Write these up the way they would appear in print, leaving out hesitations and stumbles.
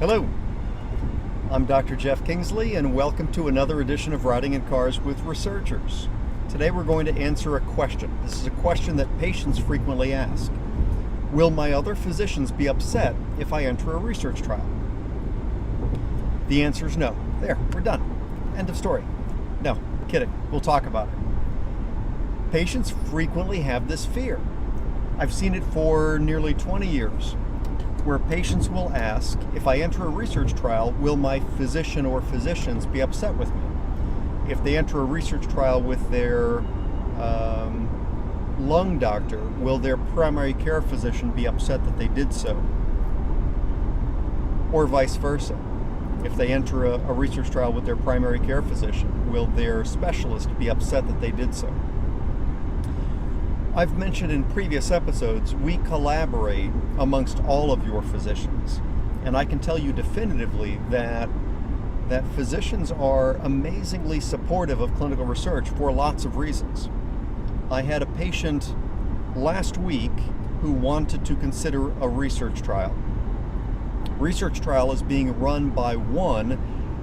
Hello, I'm Dr. Jeff Kingsley, and welcome to another edition of Riding in Cars with Researchers. Today we're going to answer a question. This is a question that patients frequently ask. Will my other physicians be upset if I enter a research trial? The answer is no. There, we're done. End of story. No, kidding. We'll talk about it. Patients frequently have this fear. I've seen it for nearly 20 years, where patients will ask, if I enter a research trial, will my physician or physicians be upset with me? If they enter a research trial with their lung doctor, will their primary care physician be upset that they did so? Or vice versa. If they enter a research trial with their primary care physician, will their specialist be upset that they did so? I've mentioned in previous episodes, we collaborate amongst all of your physicians. And I can tell you definitively that physicians are amazingly supportive of clinical research for lots of reasons. I had a patient last week who wanted to consider a research trial. Research trial is being run by one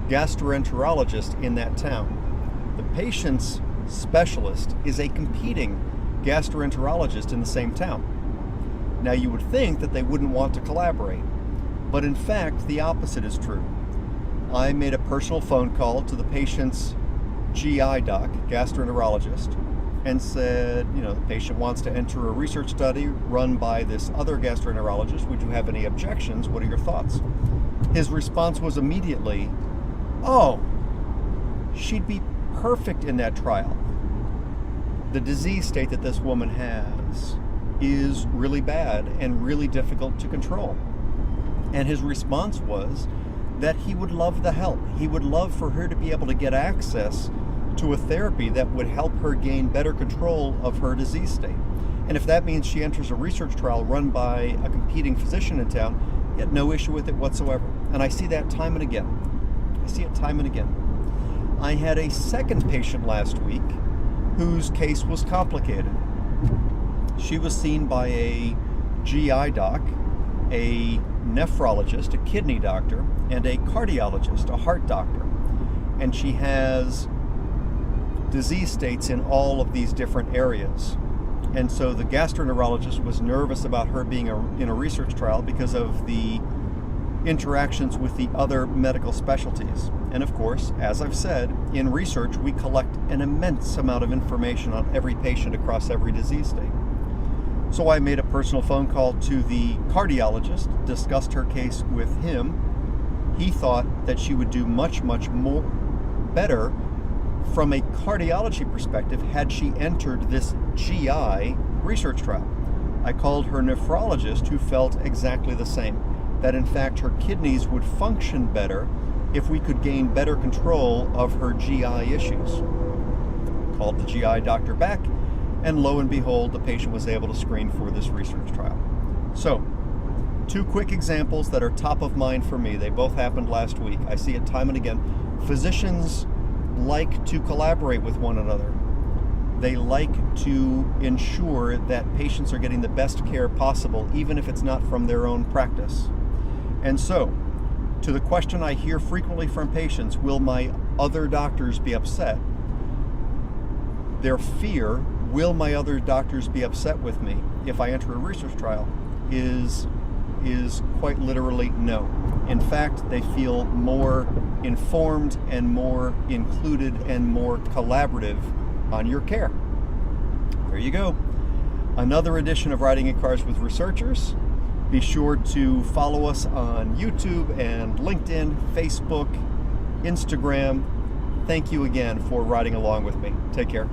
gastroenterologist in that town. The patient's specialist is a competing gastroenterologist in the same town. Now, you would think that they wouldn't want to collaborate, but in fact the opposite is true. I made a personal phone call to the patient's GI doc, gastroenterologist, and said, the patient wants to enter a research study run by this other gastroenterologist. Would you have any objections? What are your thoughts? His response was immediately, oh, she'd be perfect in that trial. The disease state that this woman has is really bad and really difficult to control. And his response was that he would love the help. He would love for her to be able to get access to a therapy that would help her gain better control of her disease state. And if that means she enters a research trial run by a competing physician in town, he had no issue with it whatsoever. And I see that time and again. I had a second patient last week whose case was complicated. She was seen by a GI doc, a nephrologist, a kidney doctor, and a cardiologist, a heart doctor. And she has disease states in all of these different areas. And so the gastroenterologist was nervous about her being in a research trial because of the interactions with the other medical specialties. And of course, as I've said, in research we collect an immense amount of information on every patient across every disease state. So I made a personal phone call to the cardiologist, discussed her case with him. He thought that she would do much more better from a cardiology perspective had she entered this GI research trial. I called her nephrologist, who felt exactly the same, that in fact her kidneys would function better if we could gain better control of her GI issues. Called the GI doctor back, and lo and behold, the patient was able to screen for this research trial. So, two quick examples that are top of mind for me. They both happened last week. I see it time and again. Physicians like to collaborate with one another. They like to ensure that patients are getting the best care possible, even if it's not from their own practice. And so, to the question I hear frequently from patients, will my other doctors be upset? Their fear, will my other doctors be upset with me if I enter a research trial, is quite literally no. In fact, they feel more informed and more included and more collaborative on your care. There you go. Another edition of Riding in Cars with Researchers. Be sure to follow us on YouTube and LinkedIn, Facebook, Instagram. Thank you again for riding along with me. Take care.